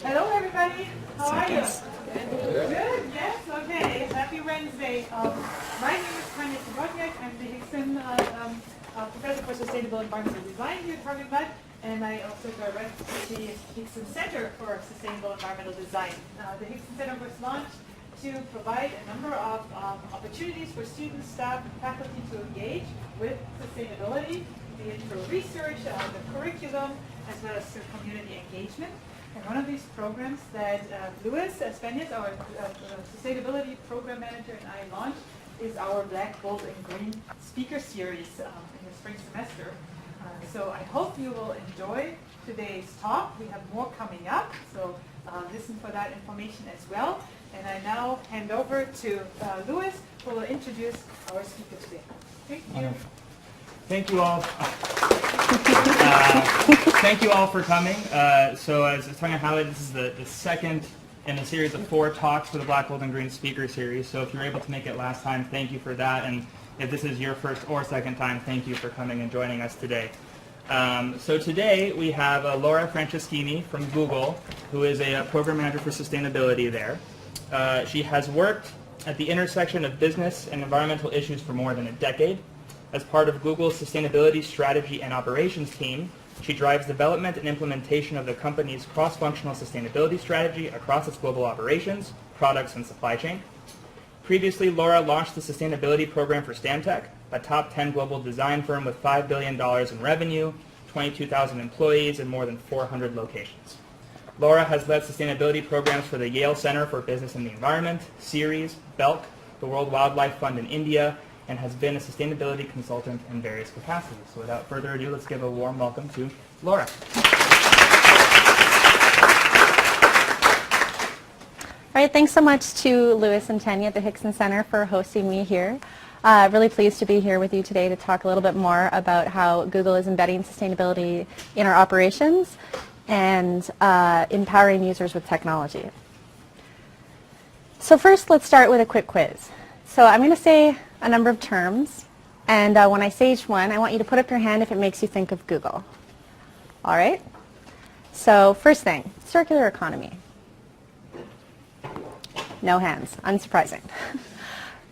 Hello, everybody. How are you? Good. Yes. Okay. Happy Wednesday. My name is Franceschini. I'm the Hixon Professor for Sustainable Environmental Design here at Harvey, and I also direct the Hixon Center for Sustainable Environmental Design. The Hixon Center was launched to provide a number of opportunities for students, staff, and faculty to engage with sustainability, be it through research, the curriculum, as well as through community engagement. And one of these programs that Louis Spenyas, our sustainability program manager, and I launched is our Black, Gold, and Green speaker series in the spring semester. So I hope you will enjoy today's talk. We have more coming up, so listen for that information as well. And I now hand over to Louis, who will introduce our speaker today. Thank you. Thank you all. Thank you all for coming. So as Tanya highlighted, this is the second in a series of 4 talks for the Black, Gold, and Green speaker series. So if you were able to make it last time, thank you for that. And if this is your first or second time, thank you for coming and joining us today. So today we have Laura Franceschini from Google, who is a program manager for sustainability there. She has worked at the intersection of business and environmental issues for more than a decade. As part of Google's sustainability strategy and operations team, she drives development and implementation of the company's cross-functional sustainability strategy across its global operations, products, and supply chain. Previously, Laura launched the sustainability program for Stantec, a top 10 global design firm with $5 billion in revenue, 22,000 employees, and more than 400 locations. Laura has led sustainability programs for the Yale Center for Business and the Environment, Ceres, Belk, the World Wildlife Fund in India, and has been a sustainability consultant in various capacities. So without further ado, let's give a warm welcome to Laura. All right, thanks so much to Louis and Tanya at the Hixon Center for hosting me here. Really pleased to be here with you today to talk a little bit more about how Google is embedding sustainability in our operations and empowering users with technology. So first, let's start with a quick quiz. So I'm going to say a number of terms, and when I say each one, I want you to put up your hand if it makes you think of Google. All right? So first thing, circular economy. No hands, unsurprising.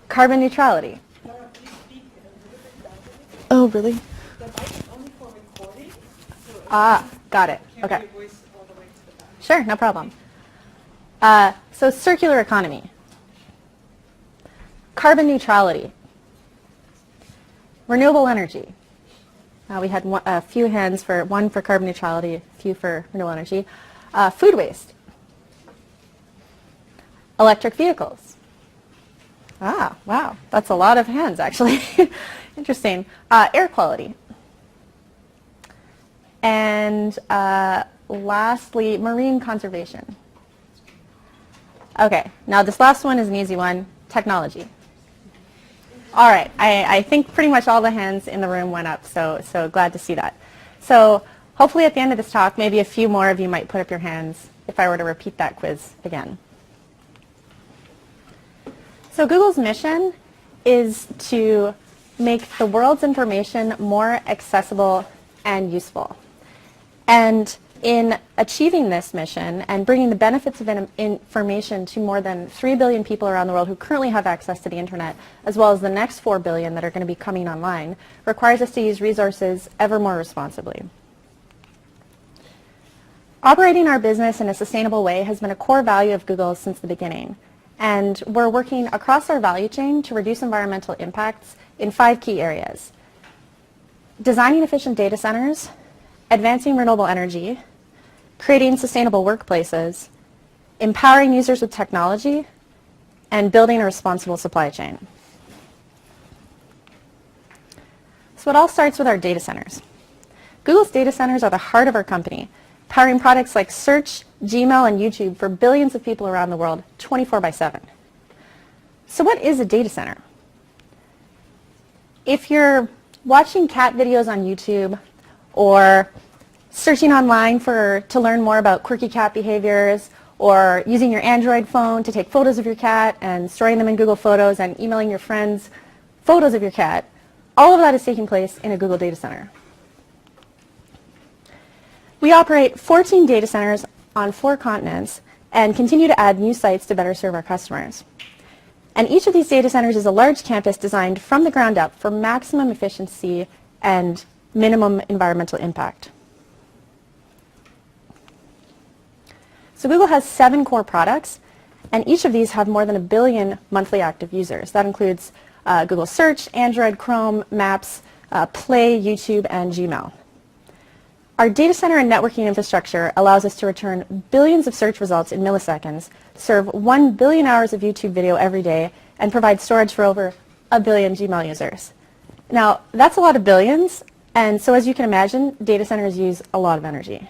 Carbon neutrality. Oh, really? Ah, got it. Okay. Sure, no problem. So circular economy. Carbon neutrality. Renewable energy. We had a few hands for one for carbon neutrality, a few for renewable energy. Food waste. Electric vehicles. Ah, wow, that's a lot of hands actually. Interesting. Air quality. And lastly, marine conservation. Okay, now this last one is an easy one, technology. All right, I think pretty much all the hands in the room went up, so glad to see that. So hopefully at the end of this talk, maybe a few more of you might put up your hands if I were to repeat that quiz again. So Google's mission is to make the world's information more accessible and useful. And in achieving this mission and bringing the benefits of information to more than 3 billion people around the world who currently have access to the internet, as well as the next 4 billion that are going to be coming online, requires us to use resources ever more responsibly. Operating our business in a sustainable way has been a core value of Google since the beginning. And we're working across our value chain to reduce environmental impacts in 5 key areas: designing efficient data centers, advancing renewable energy, creating sustainable workplaces, empowering users with technology, and building a responsible supply chain. So it all starts with our data centers. Google's data centers are the heart of our company, powering products like Search, Gmail, and YouTube for billions of people around the world 24/7. So what is a data center? If you're watching cat videos on YouTube or searching online to learn more about quirky cat behaviors, or using your Android phone to take photos of your cat and storing them in Google Photos and emailing your friends photos of your cat, all of that is taking place in a Google data center. We operate 14 data centers on 4 continents and continue to add new sites to better serve our customers. And each of these data centers is a large campus designed from the ground up for maximum efficiency and minimum environmental impact. So Google has 7 core products, and each of these have more than 1 billion monthly active users. That includes Google Search, Android, Chrome, Maps, Play, YouTube, and Gmail. Our data center and networking infrastructure allows us to return billions of search results in milliseconds, serve 1 billion hours of YouTube video every day, and provide storage for over 1 billion Gmail users. Now, that's a lot of billions, and so as you can imagine, data centers use a lot of energy.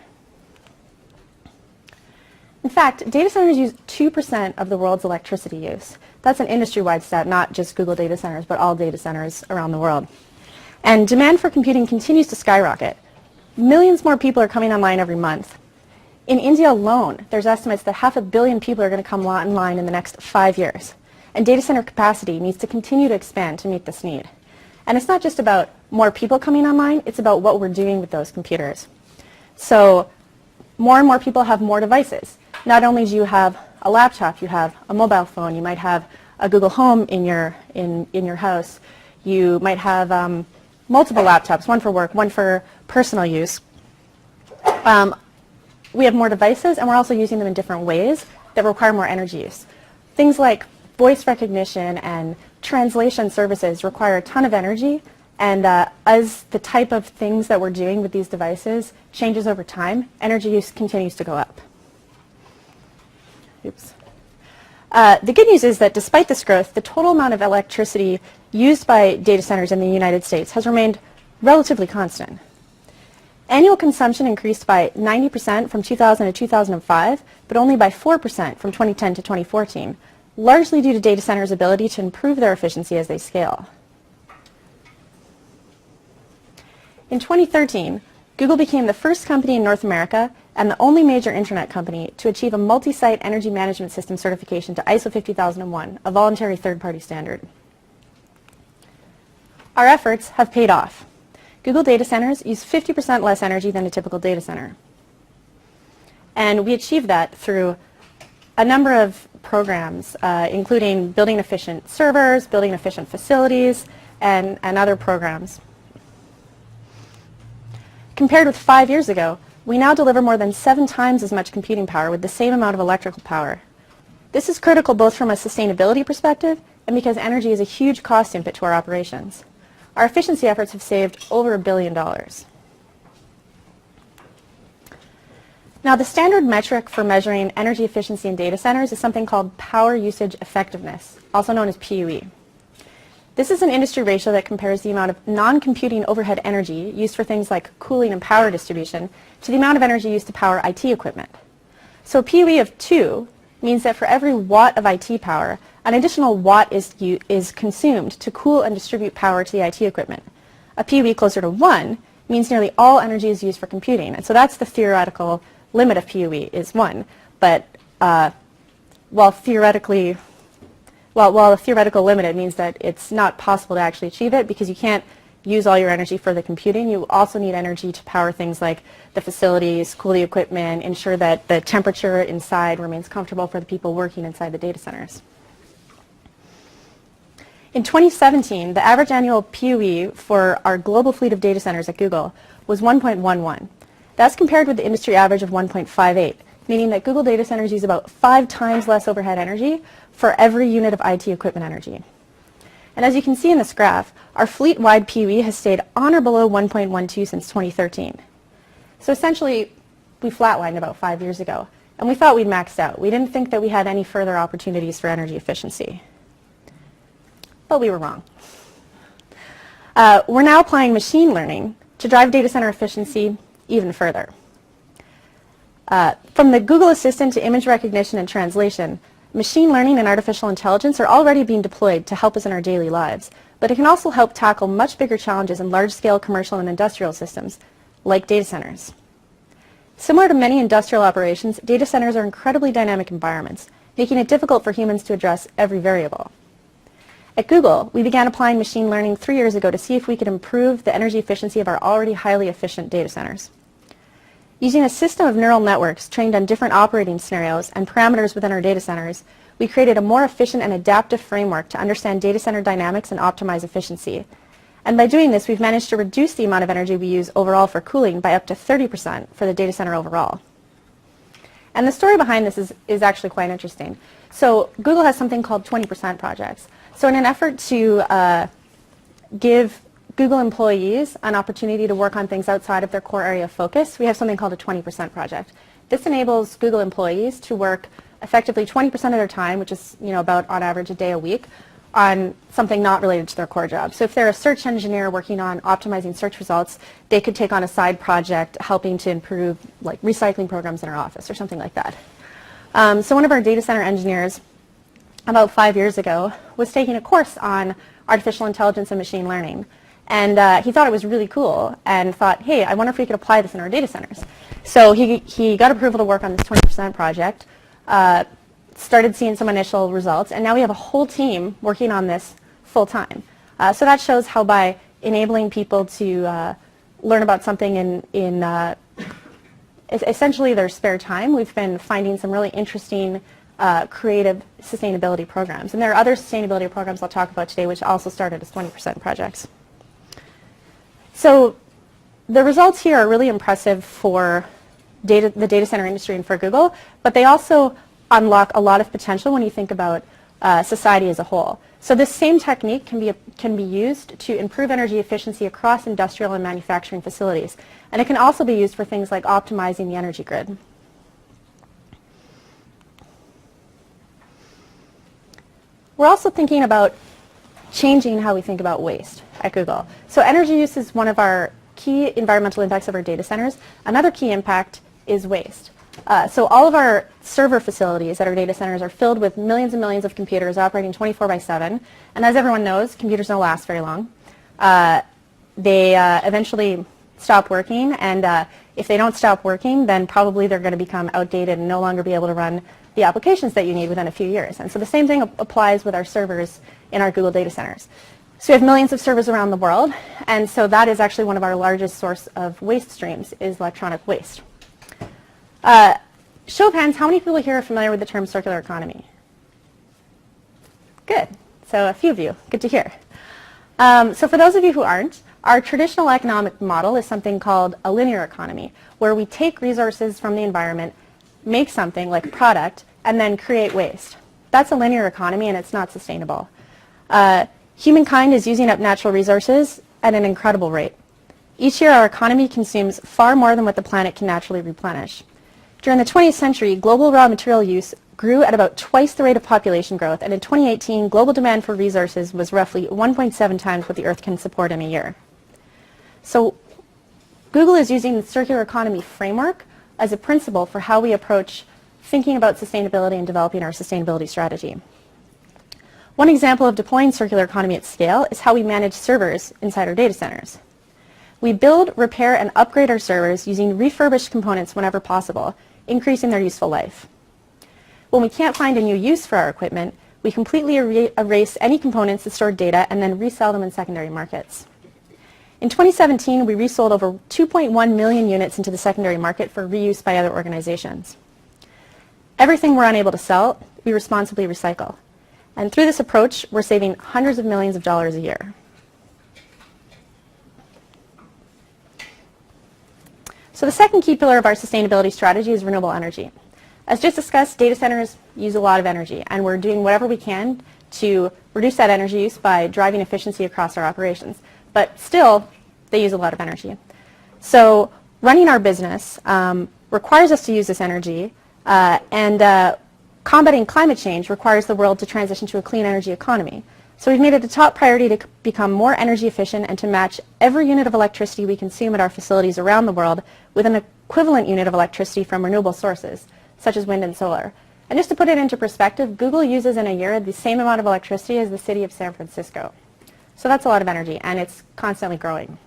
In fact, data centers use 2% of the world's electricity use. That's an industry-wide stat, not just Google data centers, but all data centers around the world. And demand for computing continues to skyrocket. Millions more people are coming online every month. In India alone, there's estimates that 500 million people are going to come online in the next 5 years. And data center capacity needs to continue to expand to meet this need. And it's not just about more people coming online, it's about what we're doing with those computers. So more and more people have more devices. Not only do you have a laptop, you have a mobile phone, you might have a Google Home in your house, you might have multiple laptops, one for work, one for personal use. We have more devices, and we're also using them in different ways that require more energy use. Things like voice recognition and translation services require a ton of energy, and as the type of things that we're doing with these devices changes over time, energy use continues to go up. Oops. The good news is that despite this growth, the total amount of electricity used by data centers in the United States has remained relatively constant. Annual consumption increased by 90% from 2000 to 2005, but only by 4% from 2010 to 2014, largely due to data centers' ability to improve their efficiency as they scale. In 2013, Google became the first company in North America and the only major internet company to achieve a multi-site energy management system certification to ISO 50001, a voluntary third-party standard. Our efforts have paid off. Google data centers use 50% less energy than a typical data center. And we achieve that through a number of programs, including building efficient servers, building efficient facilities, and other programs. Compared with 5 years ago, we now deliver more than 7 times as much computing power with the same amount of electrical power. This is critical both from a sustainability perspective and because energy is a huge cost input to our operations. Our efficiency efforts have saved over $1 billion. Now, the standard metric for measuring energy efficiency in data centers is something called power usage effectiveness, also known as PUE. This is an industry ratio that compares the amount of non-computing overhead energy used for things like cooling and power distribution to the amount of energy used to power IT equipment. So a PUE of 2 means that for every watt of IT power, an additional watt is consumed to cool and distribute power to the IT equipment. A PUE closer to 1 means nearly all energy is used for computing. And so that's the theoretical limit of PUE is 1. But while the theoretical limit, it means that it's not possible to actually achieve it because you can't use all your energy for the computing. You also need energy to power things like the facilities, cool the equipment, ensure that the temperature inside remains comfortable for the people working inside the data centers. In 2017, the average annual PUE for our global fleet of data centers at Google was 1.11. That's compared with the industry average of 1.58, meaning that Google data centers use about 5 times less overhead energy for every unit of IT equipment energy. And as you can see in this graph, our fleet-wide PUE has stayed on or below 1.12 since 2013. So essentially, we flatlined about 5 years ago, and we thought we'd maxed out. We didn't think that we had any further opportunities for energy efficiency. But we were wrong. We're now applying machine learning to drive data center efficiency even further. From the Google Assistant to image recognition and translation, machine learning and artificial intelligence are already being deployed to help us in our daily lives, but it can also help tackle much bigger challenges in large-scale commercial and industrial systems, like data centers. Similar to many industrial operations, data centers are incredibly dynamic environments, making it difficult for humans to address every variable. At Google, we began applying machine learning 3 years ago to see if we could improve the energy efficiency of our already highly efficient data centers. Using a system of neural networks trained on different operating scenarios and parameters within our data centers, we created a more efficient and adaptive framework to understand data center dynamics and optimize efficiency. And by doing this, we've managed to reduce the amount of energy we use overall for cooling by up to 30% for the data center overall. And the story behind this is actually quite interesting. So Google has something called 20% projects. So in an effort to give Google employees an opportunity to work on things outside of their core area of focus, we have something called a 20% project. This enables Google employees to work effectively 20% of their time, which is about on average a day a week, on something not related to their core job. So if they're a search engineer working on optimizing search results, they could take on a side project helping to improve like recycling programs in our office or something like that. So one of our data center engineers about 5 years ago was taking a course on artificial intelligence and machine learning. And he thought it was really cool and thought, hey, I wonder if we could apply this in our data centers. So he got approval to work on this 20% project, started seeing some initial results, and now we have a whole team working on this full time. So that shows how by enabling people to learn about something in essentially their spare time, we've been finding some really interesting creative sustainability programs. And there are other sustainability programs I'll talk about today which also started as 20% projects. So the results here are really impressive for the data center industry and for Google, but they also unlock a lot of potential when you think about society as a whole. So this same technique can be used to improve energy efficiency across industrial and manufacturing facilities. And it can also be used for things like optimizing the energy grid. We're also thinking about changing how we think about waste at Google. So energy use is one of our key environmental impacts of our data centers. Another key impact is waste. So all of our server facilities at our data centers are filled with millions and millions of computers operating 24/7. And as everyone knows, computers don't last very long. They eventually stop working, and if they don't stop working, then probably they're going to become outdated and no longer be able to run the applications that you need within a few years. And so the same thing applies with our servers in our Google data centers. So we have millions of servers around the world, and so that is actually one of our largest source of waste streams is electronic waste. Show of hands, how many people here are familiar with the term circular economy? Good. So a few of you. Good to hear. So for those of you who aren't, our traditional economic model is something called a linear economy, where we take resources from the environment, make something like a product, and then create waste. That's a linear economy, and it's not sustainable. Humankind is using up natural resources at an incredible rate. Each year, our economy consumes far more than what the planet can naturally replenish. During the 20th century, global raw material use grew at about twice the rate of population growth, and in 2018, global demand for resources was roughly 1.7 times what the Earth can support in a year. So Google is using the circular economy framework as a principle for how we approach thinking about sustainability and developing our sustainability strategy. One example of deploying circular economy at scale is how we manage servers inside our data centers. We build, repair, and upgrade our servers using refurbished components whenever possible, increasing their useful life. When we can't find a new use for our equipment, we completely erase any components that store data and then resell them in secondary markets. In 2017, we resold over 2.1 million units into the secondary market for reuse by other organizations. Everything we're unable to sell, we responsibly recycle. And through this approach, we're saving hundreds of millions of dollars a year. So the second key pillar of our sustainability strategy is renewable energy. As just discussed, data centers use a lot of energy, and we're doing whatever we can to reduce that energy use by driving efficiency across our operations. But still, they use a lot of energy. So running our business requires us to use this energy, and combating climate change requires the world to transition to a clean energy economy. So we've made it a top priority to become more energy efficient and to match every unit of electricity we consume at our facilities around the world with an equivalent unit of electricity from renewable sources, such as wind and solar. And just to put it into perspective, Google uses in a year the same amount of electricity as the city of San Francisco. So that's a lot of energy, and it's constantly growing.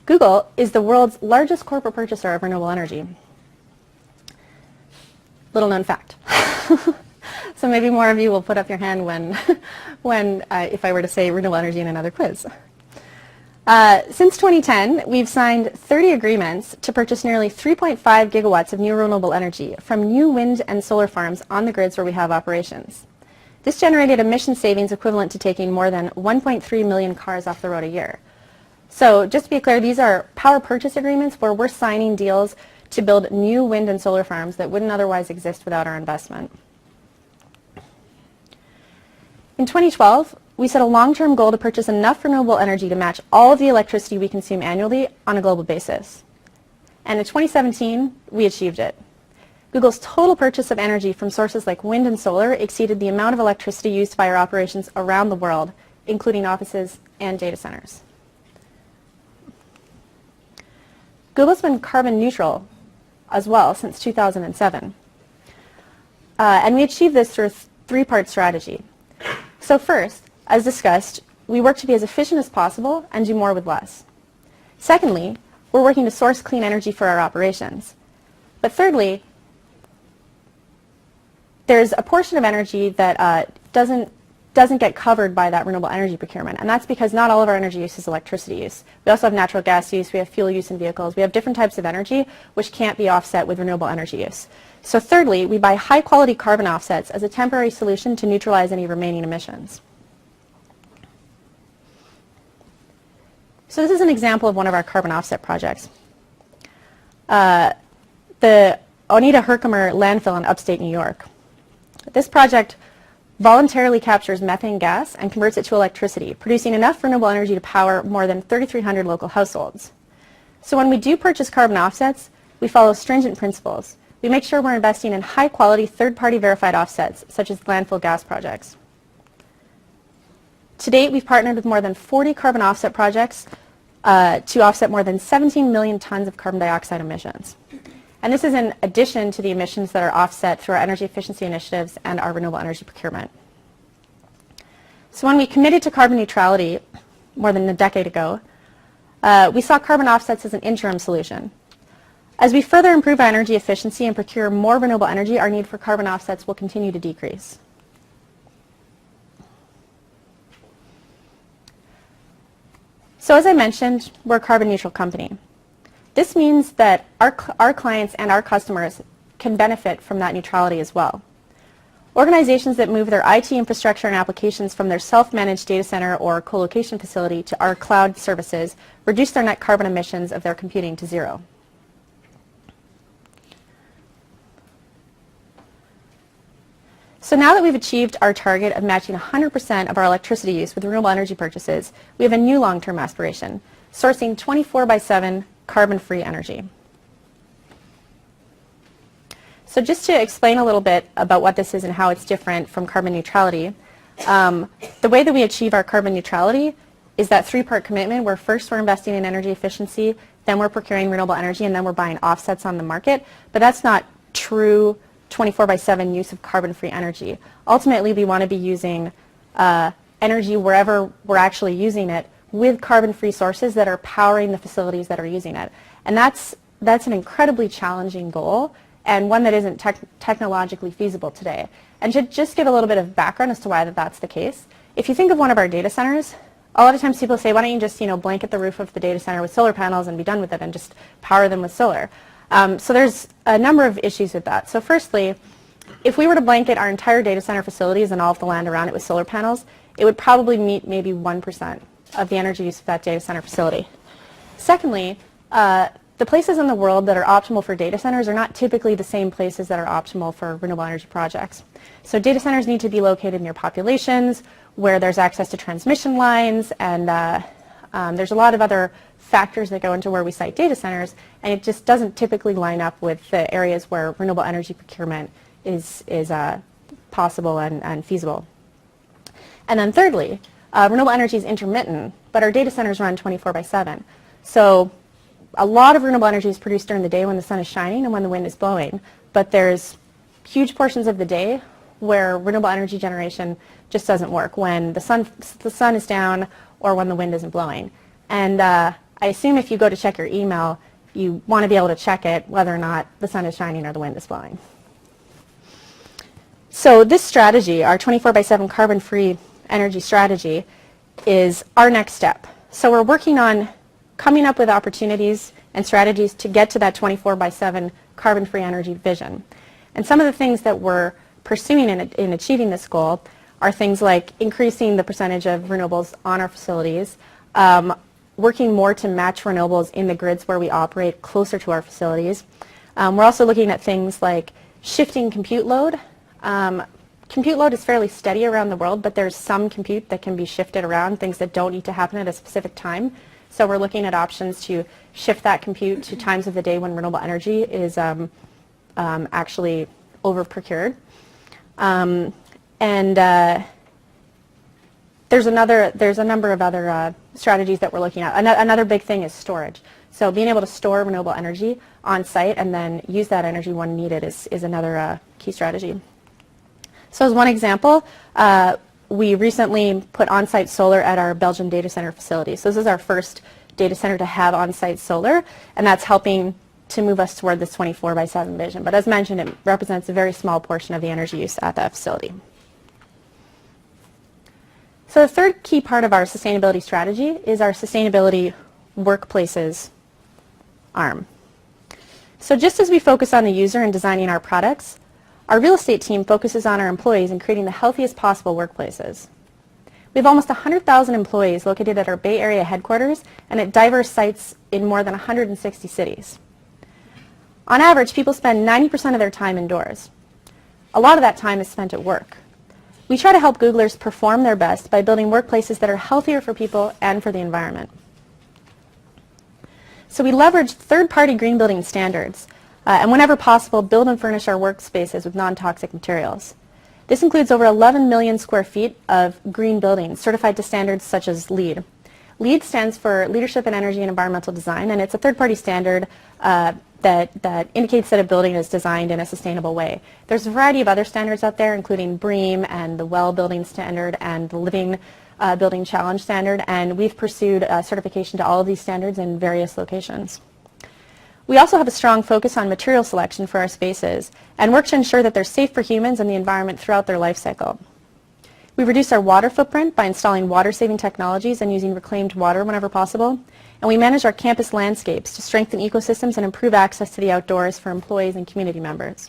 Google is the world's largest corporate purchaser of renewable energy. Little known fact. So maybe more of you will put up your hand when if I were to say renewable energy in another quiz. Since 2010, we've signed 30 agreements to purchase nearly 3.5 gigawatts of new renewable energy from new wind and solar farms on the grids where we have operations. This generated emission savings equivalent to taking more than 1.3 million cars off the road a year. So just to be clear, these are power purchase agreements where we're signing deals to build new wind and solar farms that wouldn't otherwise exist without our investment. In 2012, we set a long-term goal to purchase enough renewable energy to match all of the electricity we consume annually on a global basis. And in 2017, we achieved it. Google's total purchase of energy from sources like wind and solar exceeded the amount of electricity used by our operations around the world, including offices and data centers. Google's been carbon neutral as well since 2007. And we achieved this through a three-part strategy. So first, as discussed, we work to be as efficient as possible and do more with less. Secondly, we're working to source clean energy for our operations. But thirdly, there's a portion of energy that doesn't get covered by that renewable energy procurement, and that's because not all of our energy use is electricity use. We also have natural gas use, we have fuel use in vehicles, we have different types of energy which can't be offset with renewable energy use. So thirdly, we buy high-quality carbon offsets as a temporary solution to neutralize any remaining emissions. So this is an example of one of our carbon offset projects. The Oneida Herkimer landfill in upstate New York. This project voluntarily captures methane gas and converts it to electricity, producing enough renewable energy to power more than 3,300 local households. So when we do purchase carbon offsets, we follow stringent principles. We make sure we're investing in high-quality, third-party verified offsets, such as landfill gas projects. To date, we've partnered with more than 40 carbon offset projects to offset more than 17 million tons of carbon dioxide emissions. And this is in addition to the emissions that are offset through our energy efficiency initiatives and our renewable energy procurement. So when we committed to carbon neutrality more than a decade ago, we saw carbon offsets as an interim solution. As we further improve our energy efficiency and procure more renewable energy, our need for carbon offsets will continue to decrease. So as I mentioned, we're a carbon neutral company. This means that our clients and our customers can benefit from that neutrality as well. Organizations that move their IT infrastructure and applications from their self-managed data center or co-location facility to our cloud services reduce their net carbon emissions of their computing to zero. So now that we've achieved our target of matching 100% of our electricity use with renewable energy purchases, we have a new long-term aspiration, sourcing 24/7 carbon-free energy. So just to explain a little bit about what this is and how it's different from carbon neutrality, the way that we achieve our carbon neutrality is that three-part commitment where first we're investing in energy efficiency, then we're procuring renewable energy, and then we're buying offsets on the market. But that's not true 24/7 use of carbon-free energy. Ultimately, we want to be using energy wherever we're actually using it with carbon-free sources that are powering the facilities that are using it. And that's an incredibly challenging goal and one that isn't technologically feasible today. And to just give a little bit of background as to why that's the case, if you think of one of our data centers, a lot of times people say, why don't you just blanket the roof of the data center with solar panels and be done with it and just power them with solar. So there's a number of issues with that. So firstly, if we were to blanket our entire data center facilities and all of the land around it with solar panels, it would probably meet maybe 1% of the energy use of that data center facility. Secondly, the places in the world that are optimal for data centers are not typically the same places that are optimal for renewable energy projects. So data centers need to be located near populations where there's access to transmission lines, and there's a lot of other factors that go into where we site data centers, and it just doesn't typically line up with the areas where renewable energy procurement is possible and feasible. And then thirdly, renewable energy is intermittent, but our data centers run 24/7. So a lot of renewable energy is produced during the day when the sun is shining and when the wind is blowing, but there's huge portions of the day where renewable energy generation just doesn't work, when the sun is down or when the wind isn't blowing. And I assume if you go to check your email, you want to be able to check it whether or not the sun is shining or the wind is blowing. So this strategy, our 24/7 carbon-free energy strategy, is our next step. So we're working on coming up with opportunities and strategies to get to that 24/7 carbon-free energy vision. And some of the things that we're pursuing in achieving this goal are things like increasing the percentage of renewables on our facilities, working more to match renewables in the grids where we operate closer to our facilities. We're also looking at things like shifting compute load. Compute load is fairly steady around the world, but there's some compute that can be shifted around, things that don't need to happen at a specific time. So we're looking at options to shift that compute to times of the day when renewable energy is actually over-procured. There's a number of other strategies that we're looking at. Another big thing is storage. So being able to store renewable energy on site and then use that energy when needed is another key strategy. So as one example, we recently put on-site solar at our Belgian data center facility. So this is our first data center to have on-site solar, and that's helping to move us toward this 24/7 vision. But as mentioned, it represents a very small portion of the energy use at that facility. So the third key part of our sustainability strategy is our sustainability workplaces arm. So just as we focus on the user in designing our products, our real estate team focuses on our employees in creating the healthiest possible workplaces. We have almost 100,000 employees located at our Bay Area headquarters and at diverse sites in more than 160 cities. On average, people spend 90% of their time indoors. A lot of that time is spent at work. We try to help Googlers perform their best by building workplaces that are healthier for people and for the environment. So we leverage third-party green building standards and whenever possible build and furnish our workspaces with non-toxic materials. This includes over 11 million square feet of green buildings certified to standards such as LEED. LEED stands for Leadership in Energy and Environmental Design, and it's a third-party standard that indicates that a building is designed in a sustainable way. There's a variety of other standards out there, including BREEAM and the WELL Building Standard and the Living Building Challenge Standard, and we've pursued certification to all of these standards in various locations. We also have a strong focus on material selection for our spaces and work to ensure that they're safe for humans and the environment throughout their life cycle. We reduce our water footprint by installing water-saving technologies and using reclaimed water whenever possible. And we manage our campus landscapes to strengthen ecosystems and improve access to the outdoors for employees and community members.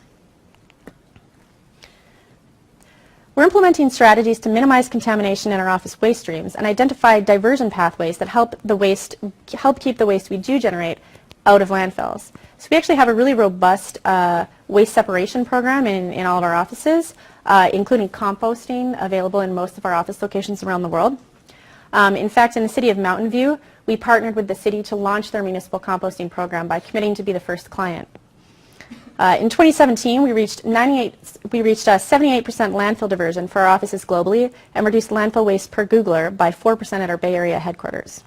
We're implementing strategies to minimize contamination in our office waste streams and identify diversion pathways that help keep the waste we do generate out of landfills. So we actually have a really robust waste separation program in all of our offices, including composting available in most of our office locations around the world. In fact, in the city of Mountain View, we partnered with the city to launch their municipal composting program by committing to be the first client. In 2017, we reached 78% landfill diversion for our offices globally and reduced landfill waste per Googler by 4% at our Bay Area headquarters.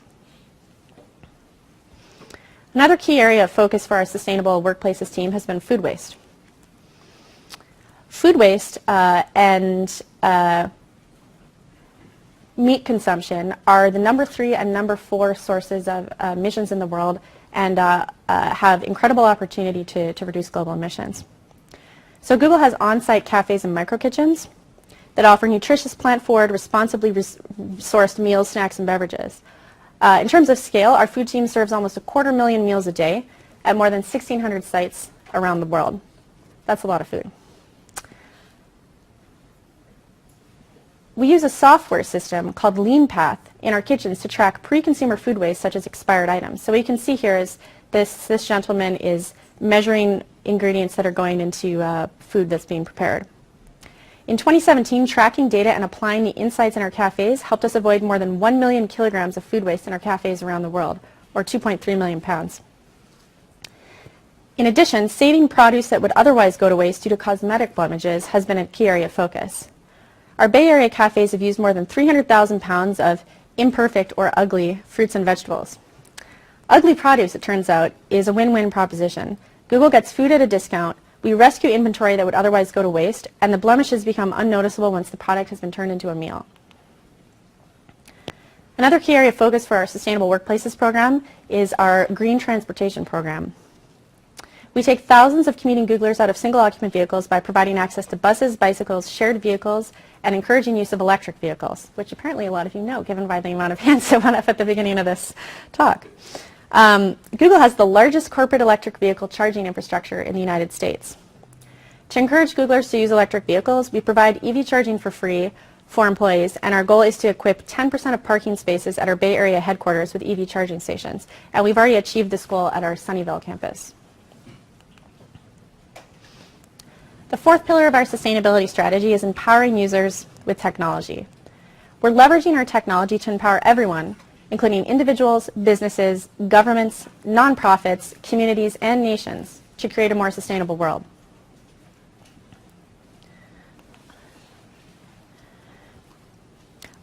Another key area of focus for our Sustainable Workplaces team has been food waste. Food waste and meat consumption are the number 3 and number 4 sources of emissions in the world and have incredible opportunity to reduce global emissions. So Google has on-site cafes and micro kitchens that offer nutritious, plant-forward, responsibly sourced meals, snacks, and beverages. In terms of scale, our food team serves almost 250,000 meals a day at more than 1,600 sites around the world. That's a lot of food. We use a software system called LeanPath in our kitchens to track pre-consumer food waste such as expired items. So what you can see here is this gentleman is measuring ingredients that are going into food that's being prepared. In 2017, tracking data and applying the insights in our cafes helped us avoid more than 1 million kilograms of food waste in our cafes around the world, or 2.3 million pounds. In addition, saving produce that would otherwise go to waste due to cosmetic blemishes has been a key area of focus. Our Bay Area cafes have used more than 300,000 pounds of imperfect or ugly fruits and vegetables. Ugly produce, it turns out, is a win-win proposition. Google gets food at a discount, we rescue inventory that would otherwise go to waste, and the blemishes become unnoticeable once the product has been turned into a meal. Another key area of focus for our Sustainable Workplaces program is our green transportation program. We take thousands of commuting Googlers out of single-occupant vehicles by providing access to buses, bicycles, shared vehicles, and encouraging use of electric vehicles, which apparently a lot of you know, given by the amount of hands that went up at the beginning of this talk. Google has the largest corporate electric vehicle charging infrastructure in the United States. To encourage Googlers to use electric vehicles, we provide EV charging for free for employees, and our goal is to equip 10% of parking spaces at our Bay Area headquarters with EV charging stations. And we've already achieved this goal at our Sunnyvale campus. The fourth pillar of our sustainability strategy is empowering users with technology. We're leveraging our technology to empower everyone, including individuals, businesses, governments, nonprofits, communities, and nations, to create a more sustainable world.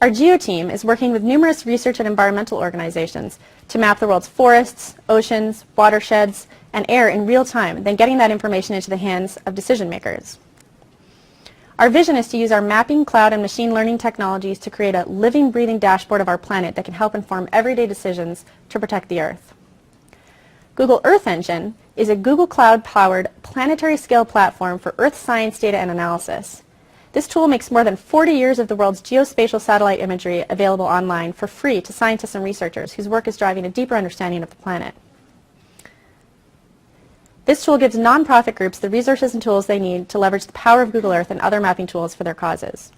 Our GEO team is working with numerous research and environmental organizations to map the world's forests, oceans, watersheds, and air in real time, then getting that information into the hands of decision makers. Our vision is to use our mapping, cloud, and machine learning technologies to create a living, breathing dashboard of our planet that can help inform everyday decisions to protect the Earth. Google Earth Engine is a Google Cloud-powered planetary-scale platform for Earth science data and analysis. This tool makes more than 40 years of the world's geospatial satellite imagery available online for free to scientists and researchers whose work is driving a deeper understanding of the planet. This tool gives nonprofit groups the resources and tools they need to leverage the power of Google Earth and other mapping tools for their causes.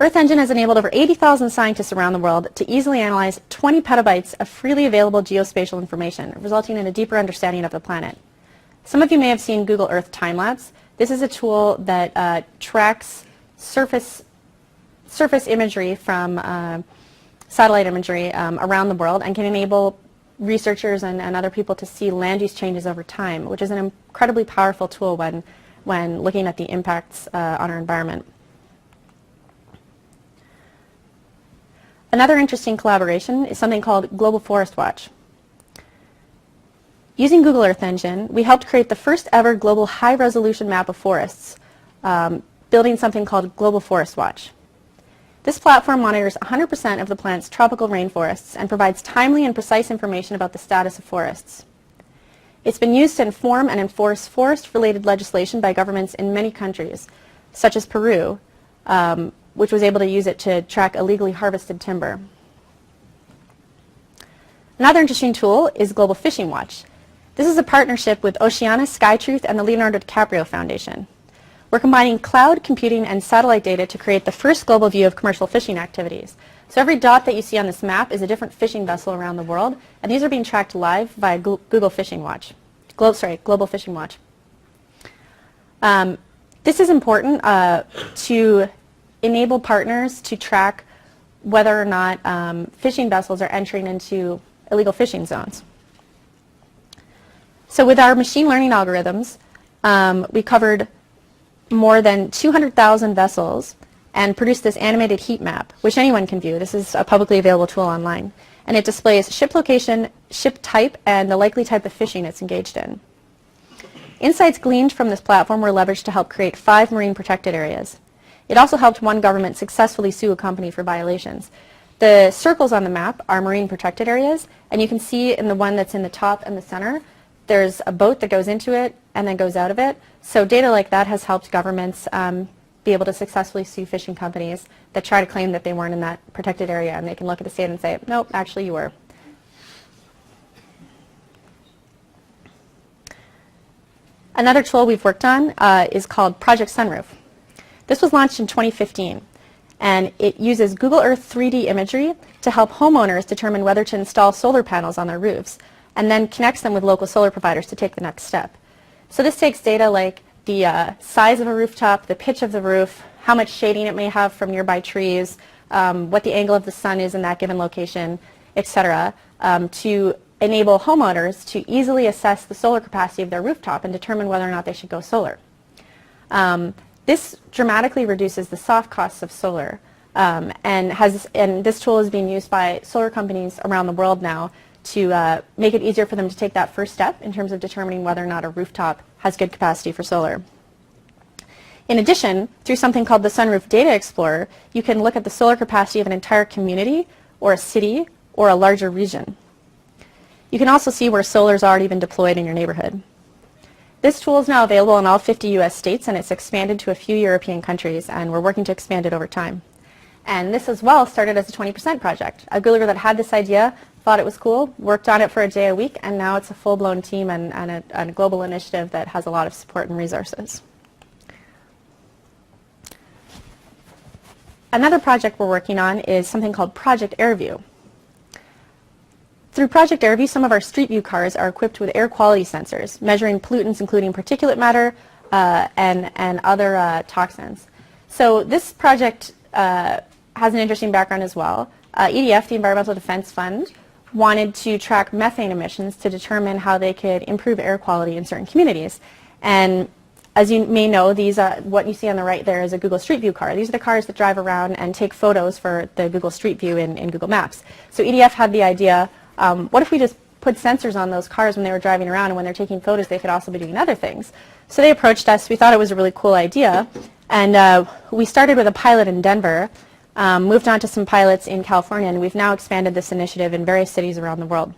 Earth Engine has enabled over 80,000 scientists around the world to easily analyze 20 petabytes of freely available geospatial information, resulting in a deeper understanding of the planet. Some of you may have seen Google Earth Timelapse. This is a tool that tracks surface imagery from satellite imagery around the world and can enable researchers and other people to see land use changes over time, which is an incredibly powerful tool when looking at the impacts on our environment. Another interesting collaboration is something called Global Forest Watch. Using Google Earth Engine, we helped create the first ever global high-resolution map of forests, building something called Global Forest Watch. This platform monitors 100% of the planet's tropical rainforests and provides timely and precise information about the status of forests. It's been used to inform and enforce forest-related legislation by governments in many countries, such as Peru, which was able to use it to track illegally harvested timber. Another interesting tool is Global Fishing Watch. This is a partnership with Oceana, SkyTruth, and the Leonardo DiCaprio Foundation. We're combining cloud computing and satellite data to create the first global view of commercial fishing activities. So every dot that you see on this map is a different fishing vessel around the world, and these are being tracked live via Google Fishing Watch. Global Fishing Watch. This is important to enable partners to track whether or not fishing vessels are entering into illegal fishing zones. So with our machine learning algorithms, we covered more than 200,000 vessels and produced this animated heat map, which anyone can view. This is a publicly available tool online. And it displays ship location, ship type, and the likely type of fishing it's engaged in. Insights gleaned from this platform were leveraged to help create 5 marine protected areas. It also helped one government successfully sue a company for violations. The circles on the map are marine protected areas, and you can see in the one that's in the top and the center, there's a boat that goes into it and then goes out of it. So data like that has helped governments be able to successfully sue fishing companies that try to claim that they weren't in that protected area, and they can look at the state and say, nope, actually you were. Another tool we've worked on is called Project Sunroof. This was launched in 2015, and it uses Google Earth 3D imagery to help homeowners determine whether to install solar panels on their roofs, and then connects them with local solar providers to take the next step. So this takes data like the size of a rooftop, the pitch of the roof, how much shading it may have from nearby trees, what the angle of the sun is in that given location, etc., to enable homeowners to easily assess the solar capacity of their rooftop and determine whether or not they should go solar. This dramatically reduces the soft costs of solar, and this tool is being used by solar companies around the world now to make it easier for them to take that first step in terms of determining whether or not a rooftop has good capacity for solar. In addition, through something called the Sunroof Data Explorer, you can look at the solar capacity of an entire community or a city or a larger region. You can also see where solar's already been deployed in your neighborhood. This tool is now available in all 50 US states, and it's expanded to a few European countries, and we're working to expand it over time. And this as well started as a 20% project. A Googler that had this idea, thought it was cool, worked on it for a day a week, and now it's a full-blown team and a global initiative that has a lot of support and resources. Another project we're working on is something called Project AirView. Through Project AirView, some of our Street View cars are equipped with air quality sensors, measuring pollutants including particulate matter and other toxins. So this project has an interesting background as well. EDF, the Environmental Defense Fund, wanted to track methane emissions to determine how they could improve air quality in certain communities. And as you may know, these are, what you see on the right there is a Google Street View car. These are the cars that drive around and take photos for the Google Street View in Google Maps. So EDF had the idea, what if we just put sensors on those cars when they were driving around, and when they're taking photos they could also be doing other things. So they approached us. We thought it was a really cool idea, and we started with a pilot in Denver, moved on to some pilots in California, and we've now expanded this initiative in various cities around the world.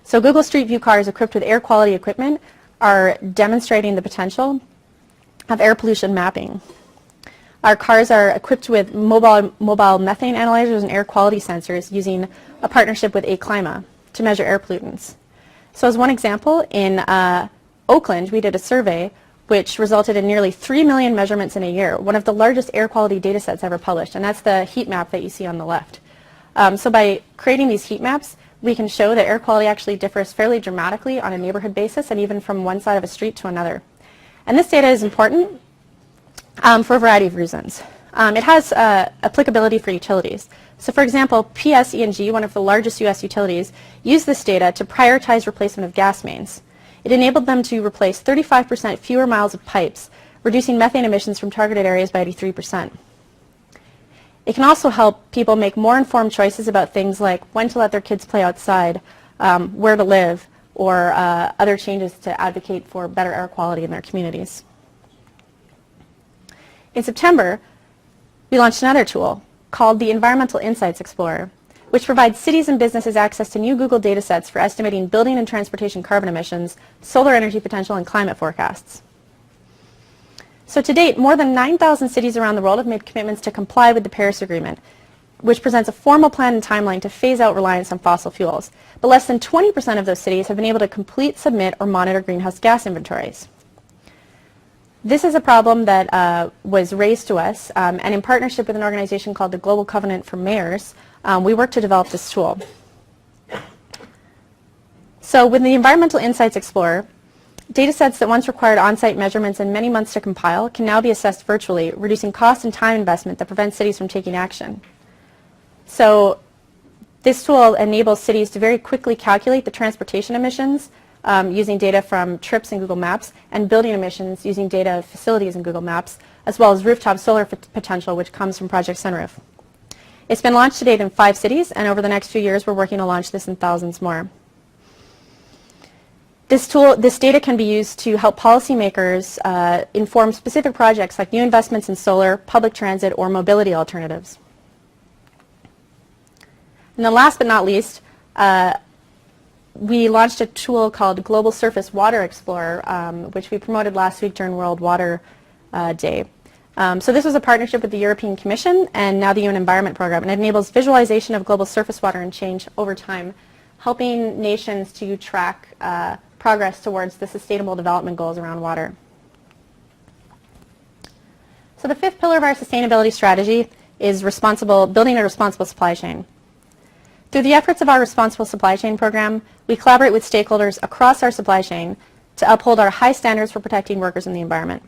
So Google Street View cars equipped with air quality equipment are demonstrating the potential of air pollution mapping. Our cars are equipped with mobile methane analyzers and air quality sensors using a partnership with Aclima to measure air pollutants. So as one example, in Oakland we did a survey which resulted in nearly 3 million measurements in a year, one of the largest air quality data sets ever published, and that's the heat map that you see on the left. So by creating these heat maps, we can show that air quality actually differs fairly dramatically on a neighborhood basis and even from one side of a street to another. And this data is important for a variety of reasons. It has applicability for utilities. So for example, PSE&G, one of the largest US utilities, used this data to prioritize replacement of gas mains. It enabled them to replace 35% fewer miles of pipes, reducing methane emissions from targeted areas by 83%. It can also help people make more informed choices about things like when to let their kids play outside, where to live, or other changes to advocate for better air quality in their communities. In September, we launched another tool called the Environmental Insights Explorer, which provides cities and businesses access to new Google data sets for estimating building and transportation carbon emissions, solar energy potential, and climate forecasts. So to date, more than 9,000 cities around the world have made commitments to comply with the Paris Agreement, which presents a formal plan and timeline to phase out reliance on fossil fuels. But less than 20% of those cities have been able to complete, submit, or monitor greenhouse gas inventories. This is a problem that was raised to us, and in partnership with an organization called the Global Covenant for Mayors, we worked to develop this tool. So with the Environmental Insights Explorer, data sets that once required on-site measurements and many months to compile can now be assessed virtually, reducing cost and time investment that prevents cities from taking action. So this tool enables cities to very quickly calculate the transportation emissions using data from trips in Google Maps, and building emissions using data of facilities in Google Maps, as well as rooftop solar potential, which comes from Project Sunroof. It's been launched to date in 5 cities, and over the next few years we're working to launch this in thousands more. This data can be used to help policymakers inform specific projects like new investments in solar, public transit, or mobility alternatives. And then last but not least, we launched a tool called Global Surface Water Explorer, which we promoted last week during World Water Day. So this was a partnership with the European Commission and now the UN Environment Program, and it enables visualization of global surface water and change over time, helping nations to track progress towards the Sustainable Development Goals around water. So the 5th pillar of our sustainability strategy is building a responsible supply chain. Through the efforts of our Responsible Supply Chain program, we collaborate with stakeholders across our supply chain to uphold our high standards for protecting workers and the environment.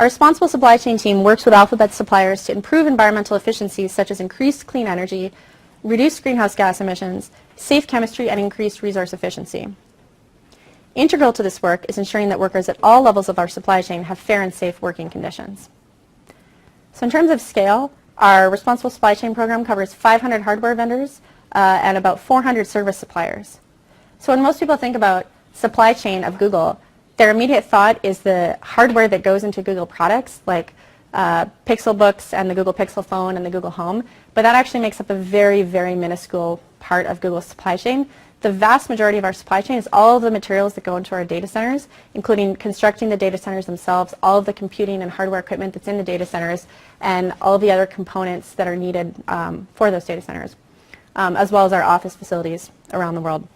Our Responsible Supply Chain team works with Alphabet suppliers to improve environmental efficiencies such as increased clean energy, reduced greenhouse gas emissions, safe chemistry, and increased resource efficiency. Integral to this work is ensuring that workers at all levels of our supply chain have fair and safe working conditions. So in terms of scale, our Responsible Supply Chain program covers 500 hardware vendors and about 400 service suppliers. So when most people think about supply chain of Google, their immediate thought is the hardware that goes into Google products, like Pixel Books and the Google Pixel phone and the Google Home, but that actually makes up a very, very minuscule part of Google's supply chain. the vast majority of our supply chain is all of the materials that go into our data centers, including constructing the data centers themselves, all of the computing and hardware equipment that's in the data centers, and all of the other components that are needed for those data centers, as well as our office facilities around the world.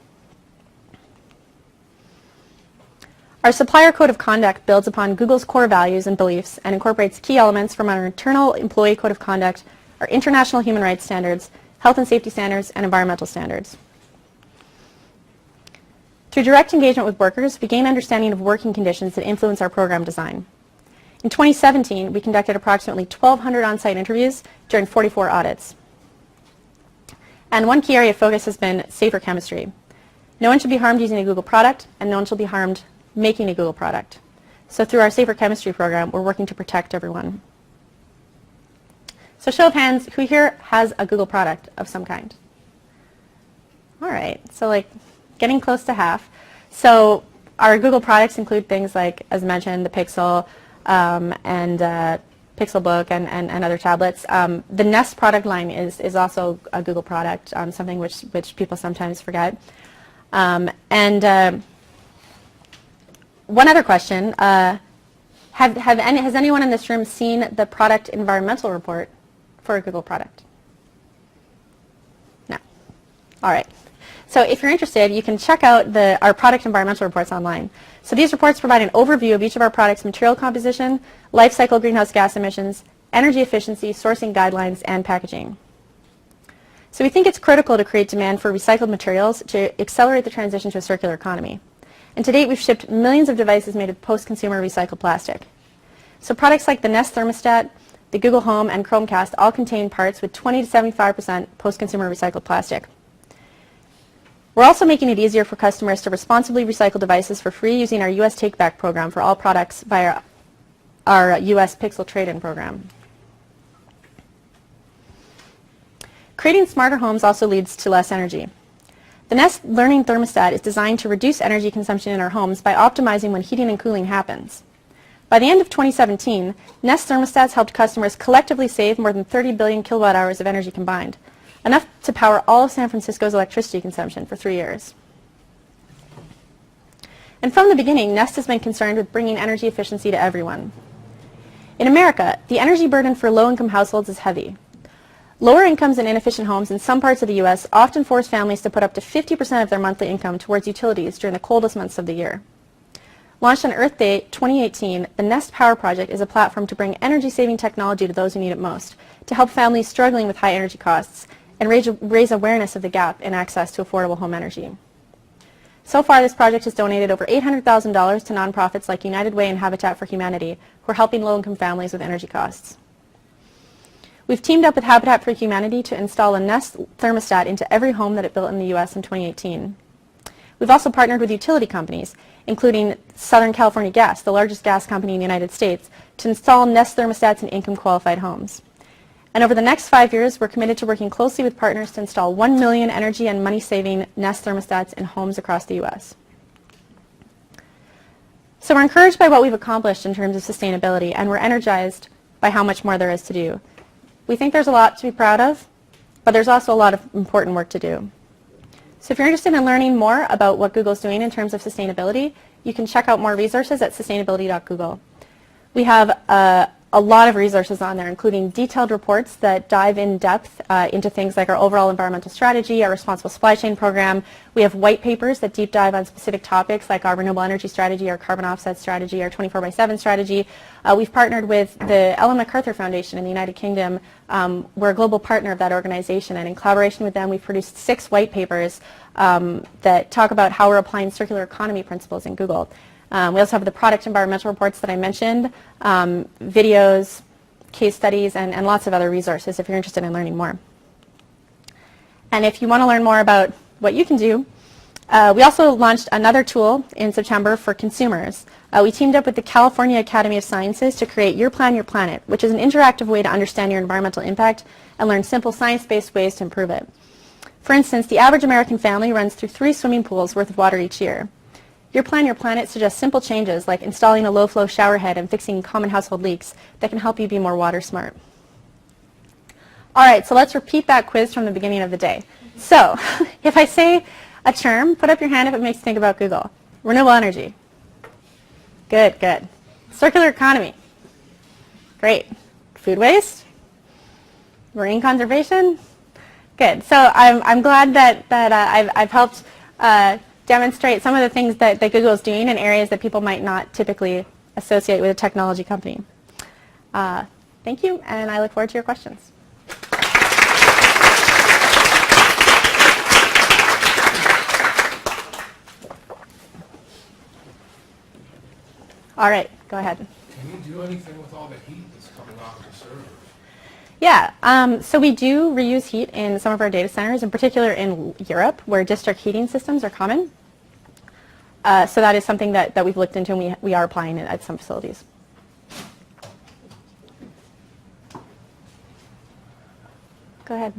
Our supplier code of conduct builds upon Google's core values and beliefs and incorporates key elements from our internal employee code of conduct, our international human rights standards, health and safety standards, and environmental standards. Through direct engagement with workers, we gain understanding of working conditions that influence our program design. In 2017, we conducted approximately 1,200 on-site interviews during 44 audits. And one key area of focus has been safer chemistry. No one should be harmed using a Google product, and no one should be harmed making a Google product. So through our safer chemistry program, we're working to protect everyone. So show of hands, who here has a Google product of some kind? All right, so like getting close to half. So our Google products include things like, as mentioned, the Pixel and Pixelbook and other tablets. The Nest product line is also a Google product, something which people sometimes forget. One other question, has anyone in this room seen the product environmental report for a Google product? No. All right. So if you're interested, you can check out our product environmental reports online. So these reports provide an overview of each of our products' material composition, life cycle greenhouse gas emissions, energy efficiency, sourcing guidelines, and packaging. So we think it's critical to create demand for recycled materials to accelerate the transition to a circular economy. And to date, we've shipped millions of devices made of post-consumer recycled plastic. So products like the Nest thermostat, the Google Home, and Chromecast all contain parts with 20 to 75% post-consumer recycled plastic. We're also making it easier for customers to responsibly recycle devices for free using our U.S. Take-Back program for all products via our U.S. Pixel Trade-In program. Creating smarter homes also leads to less energy. The Nest Learning Thermostat is designed to reduce energy consumption in our homes by optimizing when heating and cooling happens. By the end of 2017, Nest thermostats helped customers collectively save more than 30 billion kilowatt hours of energy combined, enough to power all of San Francisco's electricity consumption for 3 years. And from the beginning, Nest has been concerned with bringing energy efficiency to everyone. In America, the energy burden for low-income households is heavy. Lower incomes and inefficient homes in some parts of the U.S. often force families to put up to 50% of their monthly income towards utilities during the coldest months of the year. Launched on Earth Day 2018, the Nest Power Project is a platform to bring energy-saving technology to those who need it most, to help families struggling with high energy costs, and raise awareness of the gap in access to affordable home energy. So far, this project has donated over $800,000 to nonprofits like United Way and Habitat for Humanity, who are helping low-income families with energy costs. We've teamed up with Habitat for Humanity to install a Nest thermostat into every home that it built in the U.S. in 2018. We've also partnered with utility companies, including Southern California Gas, the largest gas company in the United States, to install Nest thermostats in income-qualified homes. And over the next 5 years, we're committed to working closely with partners to install 1 million energy and money-saving Nest thermostats in homes across the U.S. So we're encouraged by what we've accomplished in terms of sustainability, and we're energized by how much more there is to do. We think there's a lot to be proud of, but there's also a lot of important work to do. So if you're interested in learning more about what Google's doing in terms of sustainability, you can check out more resources at sustainability.google. We have a lot of resources on there, including detailed reports that dive in depth into things like our overall environmental strategy, our responsible supply chain program. We have white papers that deep dive on specific topics like our renewable energy strategy, our carbon offset strategy, our 24/7 strategy. We've partnered with the Ellen MacArthur Foundation in the United Kingdom. We're a global partner of that organization, and in collaboration with them, we've produced 6 white papers that talk about how we're applying circular economy principles in Google. We also have the product environmental reports that I mentioned, videos, case studies, and lots of other resources if you're interested in learning more. And if you want to learn more about what you can do, we also launched another tool in September for consumers. We teamed up with the California Academy of Sciences to create Your Plan, Your Planet, which is an interactive way to understand your environmental impact and learn simple science-based ways to improve it. For instance, the average American family runs through 3 swimming pools worth of water each year. Your Plan, Your Planet suggests simple changes like installing a low-flow shower head and fixing common household leaks that can help you be more water smart. All right, so let's repeat that quiz from the beginning of the day. So if I say, a term? Put up your hand if it makes you think about Google. Renewable energy. Good, good. Circular economy. Great. Food waste. Marine conservation. Good. So I'm glad that I've helped demonstrate some of the things that Google is doing in areas that people might not typically associate with a technology company. Thank you, and I look forward to your questions. All right, go ahead. Can you do anything with all the heat that's coming off the servers? Yeah, so we do reuse heat in some of our data centers, in particular in Europe, where district heating systems are common. So that is something that we've looked into, and we are applying it at some facilities. Go ahead.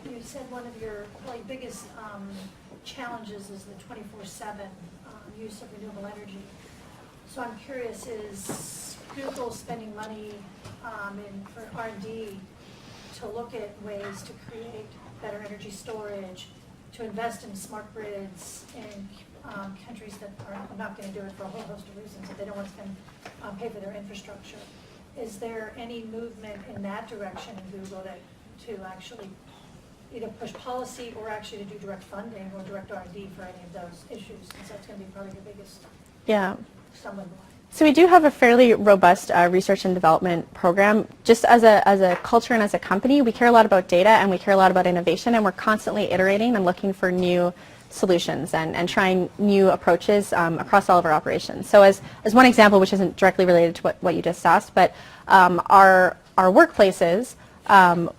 You said one of your biggest challenges is the 24/7 use of renewable energy. So I'm curious, is Google spending money for R&D to look at ways to create better energy storage, to invest in smart grids in countries that are not going to do it for a whole host of reasons, that they don't want to pay for their infrastructure? Is there any movement in that direction in Google to actually either push policy or actually to do direct funding or direct R&D for any of those issues? Because that's going to be probably the biggest stumbling block. So we do have a fairly robust research and development program. Just as a culture and as a company, we care a lot about data and we care a lot about innovation, and we're constantly iterating and looking for new solutions and trying new approaches across all of our operations. So as one example, which isn't directly related to what you just asked, but our workplaces,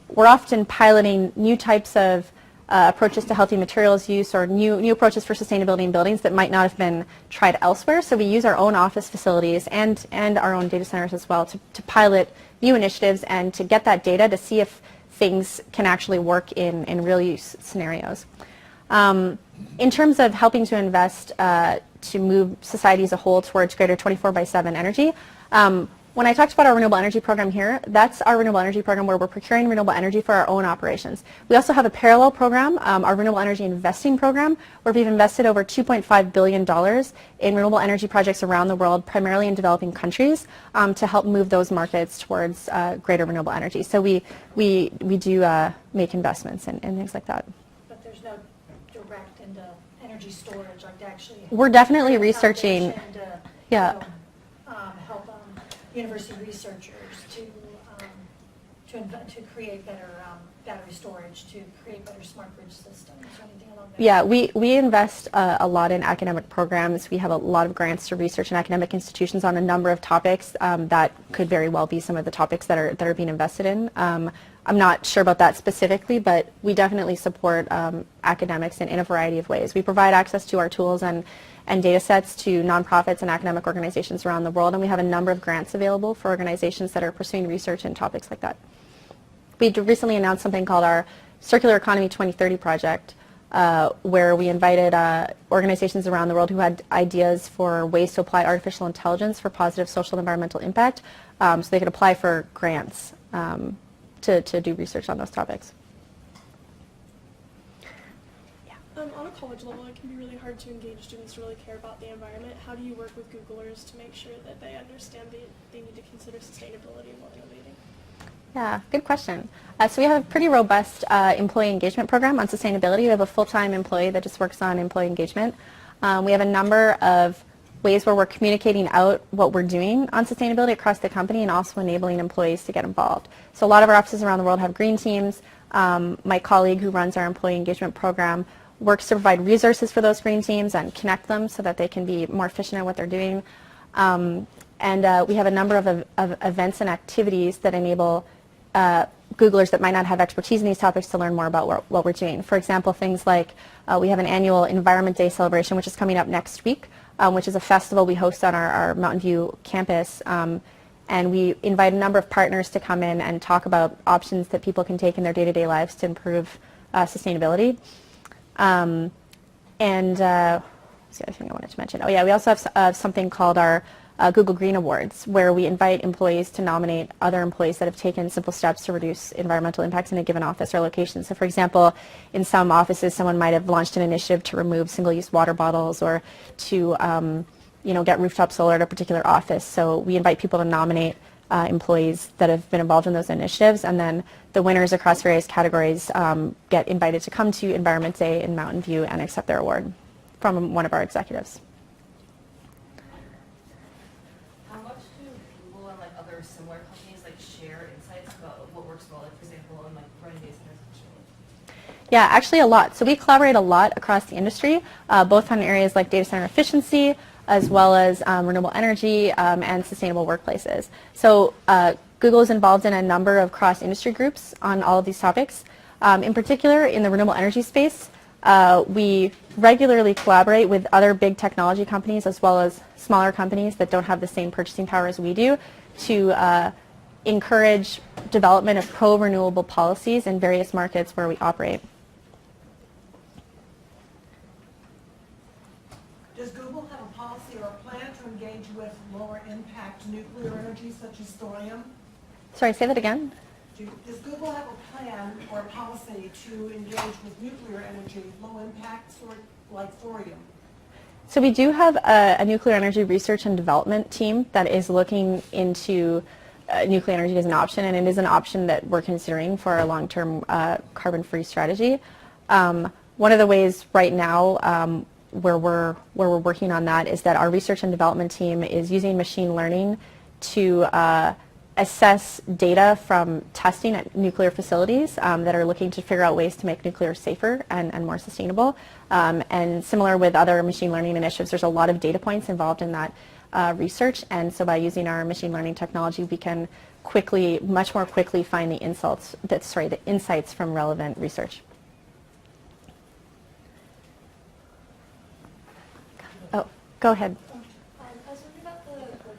we're often piloting new types of approaches to healthy materials use or new approaches for sustainability in buildings that might not have been tried elsewhere. So we use our own office facilities and our own data centers as well to pilot new initiatives and to get that data to see if things can actually work in real use scenarios. In terms of helping to invest to move society as a whole towards greater 24/7 energy, when I talked about our renewable energy program here, that's our renewable energy program where we're procuring renewable energy for our own operations. We also have a parallel program, our renewable energy investing program, where we've invested over $2.5 billion in renewable energy projects around the world, primarily in developing countries, to help move those markets towards greater renewable energy. So we do make investments in things like that. But there's no direct into energy storage, like to actually... We're definitely researching... help university researchers to create better battery storage, to create better smart grid systems, or anything along that. Yeah, we invest a lot in academic programs. We have a lot of grants to research and academic institutions on a number of topics that could very well be some of the topics that are being invested in. I'm not sure about that specifically, but we definitely support academics in a variety of ways. We provide access to our tools and data sets to nonprofits and academic organizations around the world, and we have a number of grants available for organizations that are pursuing research in topics like that. We recently announced something called our Circular Economy 2030 project, where we invited organizations around the world who had ideas for ways to apply artificial intelligence for positive social and environmental impact, so they could apply for grants to do research on those topics. On a college level, it can be really hard to engage students to really care about the environment. How do you work with Googlers to make sure that they understand they need to consider sustainability while innovating? Yeah, good question. So we have a pretty robust employee engagement program on sustainability. We have a full-time employee that just works on employee engagement. We have a number of ways where we're communicating out what we're doing on sustainability across the company and also enabling employees to get involved. So a lot of our offices around the world have green teams. My colleague who runs our employee engagement program works to provide resources for those green teams and connect them so that they can be more efficient at what they're doing. And we have a number of events and activities that enable Googlers that might not have expertise in these topics to learn more about what we're doing. For example, things like we have an annual Environment Day celebration, which is coming up next week, which is a festival we host on our Mountain View campus. And we invite a number of partners to come in and talk about options that people can take in their day-to-day lives to improve sustainability. And what's the other thing I wanted to mention? Oh yeah, we also have something called our Google Green Awards, where we invite employees to nominate other employees that have taken simple steps to reduce environmental impacts in a given office or location. So for example, in some offices, someone might have launched an initiative to remove single-use water bottles or to get rooftop solar at a particular office. So we invite people to nominate employees that have been involved in those initiatives, and then the winners across various categories get invited to come to Environment Day in Mountain View and accept their award from one of our executives. How much do Google and other similar companies share insights about what works well, for example, in running data centers? Yeah, actually a lot. So we collaborate a lot across the industry, both on areas like data center efficiency, as well as renewable energy and sustainable workplaces. So Google is involved in a number of cross-industry groups on all of these topics. In particular, in the renewable energy space, we regularly collaborate with other big technology companies as well as smaller companies that don't have the same purchasing power as we do to encourage development of pro-renewable policies in various markets where we operate. Does Google have a policy or a plan to engage with lower impact nuclear energy such as thorium? Sorry, say that again? Does Google have a plan or a policy to engage with nuclear energy, low impact sort like thorium? So we do have a nuclear energy research and development team that is looking into nuclear energy as an option, and it is an option that we're considering for our long-term carbon-free strategy. One of the ways right now where we're working on that is that our research and development team is using machine learning to assess data from testing at nuclear facilities that are looking to figure out ways to make nuclear safer and more sustainable. And similar with other machine learning initiatives, there's a lot of data points involved in that research, and so by using our machine learning technology, we can much more quickly find the insights from relevant research. Oh, go ahead. I was wondering about the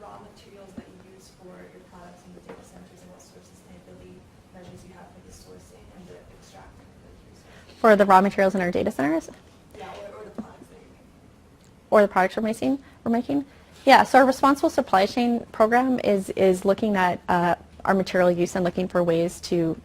raw materials that you use for your products in the data centers and what sort of sustainability measures you have for the sourcing and the extracting that you use. For the raw materials in our data centers? Yeah, or the products that you're making. Or the products we're making? Yeah, so our responsible supply chain program is looking at our material use and looking for ways to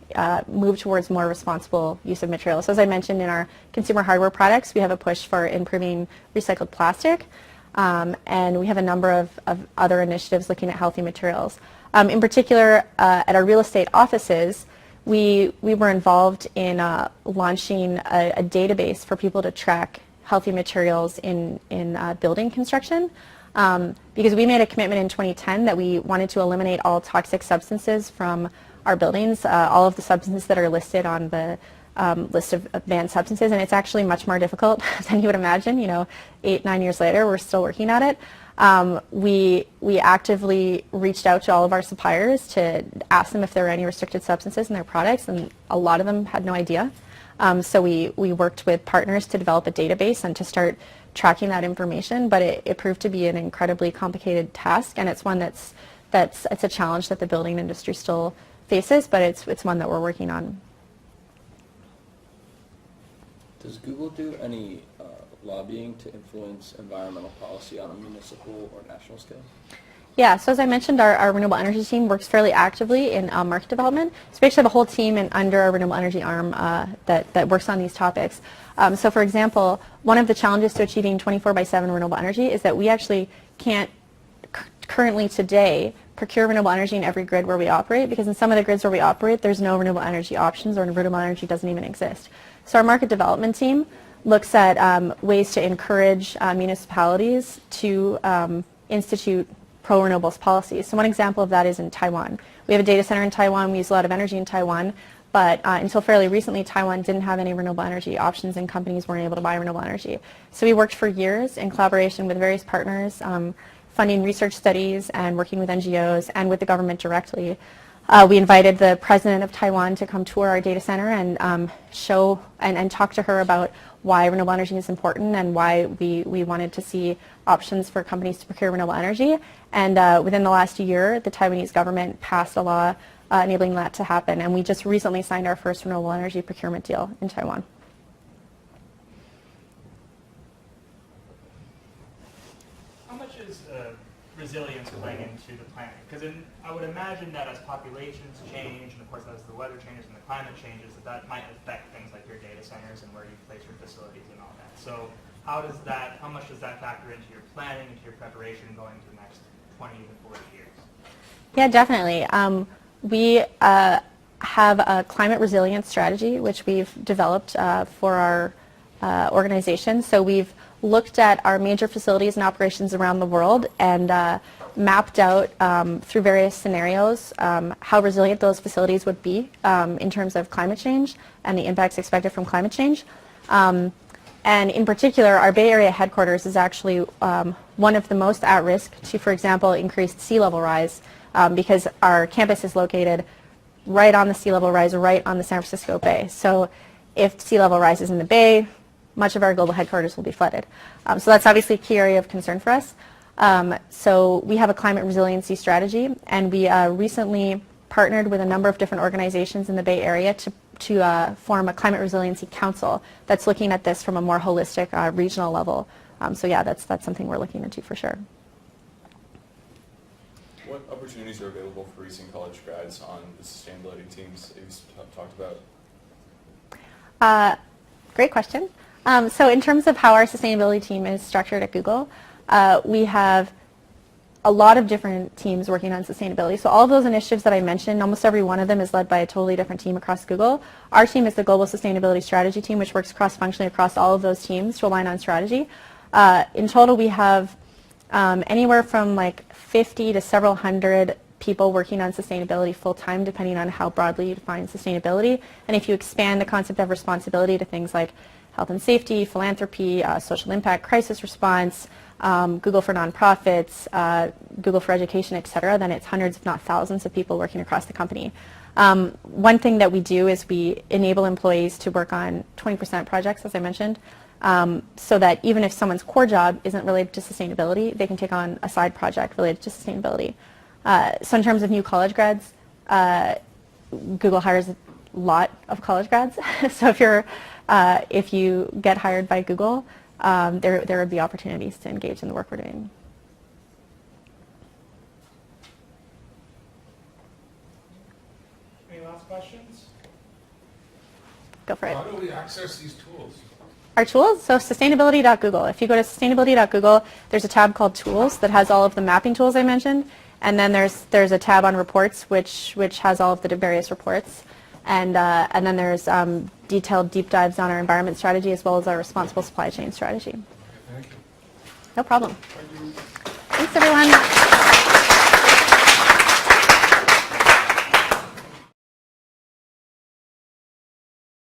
move towards more responsible use of materials. So as I mentioned in our consumer hardware products, we have a push for improving recycled plastic, and we have a number of other initiatives looking at healthy materials. In particular, at our real estate offices, we were involved in launching a database for people to track healthy materials in building construction. Because we made a commitment in 2010 that we wanted to eliminate all toxic substances from our buildings, all of the substances that are listed on the list of banned substances, and it's actually much more difficult than you would imagine. 8-9 years later, we're still working on it. We actively reached out to all of our suppliers to ask them if there were any restricted substances in their products, and a lot of them had no idea. So we worked with partners to develop a database and to start tracking that information, but it proved to be an incredibly complicated task, and it's one it's a challenge that the building industry still faces, but it's one that we're working on. Does Google do any lobbying to influence environmental policy on a municipal or national scale? Yeah, so as I mentioned, our renewable energy team works fairly actively in market development. So we actually have a whole team under our renewable energy arm that works on these topics. So for example, one of the challenges to achieving 24/7 renewable energy is that we actually can't currently today procure renewable energy in every grid where we operate, because in some of the grids where we operate, there's no renewable energy options, or renewable energy doesn't even exist. So our market development team looks at ways to encourage municipalities to institute pro-renewables policies. So one example of that is in Taiwan. We have a data center in Taiwan. We use a lot of energy in Taiwan, but until fairly recently, Taiwan didn't have any renewable energy options, and companies weren't able to buy renewable energy. So we worked for years in collaboration with various partners, funding research studies and working with NGOs and with the government directly. We invited the president of Taiwan to come tour our data center and show and talk to her about why renewable energy is important and why we wanted to see options for companies to procure renewable energy. And within the last year, the Taiwanese government passed a law enabling that to happen. And we just recently signed our first renewable energy procurement deal in Taiwan. How much is resilience playing into the planning? Because I would imagine that as populations change, and of course as the weather changes and the climate changes, that might affect things like your data centers and where you place your facilities and all that. So how much does that factor into your planning, into your preparation going to the next 20 to 40 years? Yeah, definitely. We have a climate resilience strategy, which we've developed for our organization. So we've looked at our major facilities and operations around the world and mapped out through various scenarios how resilient those facilities would be in terms of climate change and the impacts expected from climate change. And in particular, our Bay Area headquarters is actually one of the most at risk to, for example, increased sea level rise because our campus is located right on the sea level rise, right on the San Francisco Bay. So if sea level rises in the Bay, much of our global headquarters will be flooded. So that's obviously a key area of concern for us. So we have a climate resiliency strategy, and we recently partnered with a number of different organizations in the Bay Area to form a climate resiliency council that's looking at this from a more holistic regional level. So yeah, that's something we're looking into for sure. What opportunities are available for recent college grads on the sustainability teams that you've talked about? Great question. So in terms of how our sustainability team is structured at Google, we have a lot of different teams working on sustainability. So all of those initiatives that I mentioned, almost every one of them is led by a totally different team across Google. Our team is the Global Sustainability Strategy Team, which works cross-functionally across all of those teams to align on strategy. In total, we have anywhere from like 50 to several hundred people working on sustainability full-time, depending on how broadly you define sustainability. And if you expand the concept of responsibility to things like health and safety, philanthropy, social impact, crisis response, Google for nonprofits, Google for education, et cetera, then it's hundreds if not thousands of people working across the company. One thing that we do is we enable employees to work on 20% projects, as I mentioned, so that even if someone's core job isn't related to sustainability, they can take on a side project related to sustainability. So in terms of new college grads, Google hires a lot of college grads. So if you get hired by Google, there would be opportunities to engage in the work we're doing. Any last questions? Go for it. How do we access these tools? Our tools? So sustainability.google. If you go to sustainability.google, there's a tab called Tools that has all of the mapping tools I mentioned. And then there's a tab on Reports, which has all of the various reports. And then there's detailed deep dives on our environment strategy as well as our responsible supply chain strategy. Okay, thank you. No problem. Thank you. Thanks, everyone.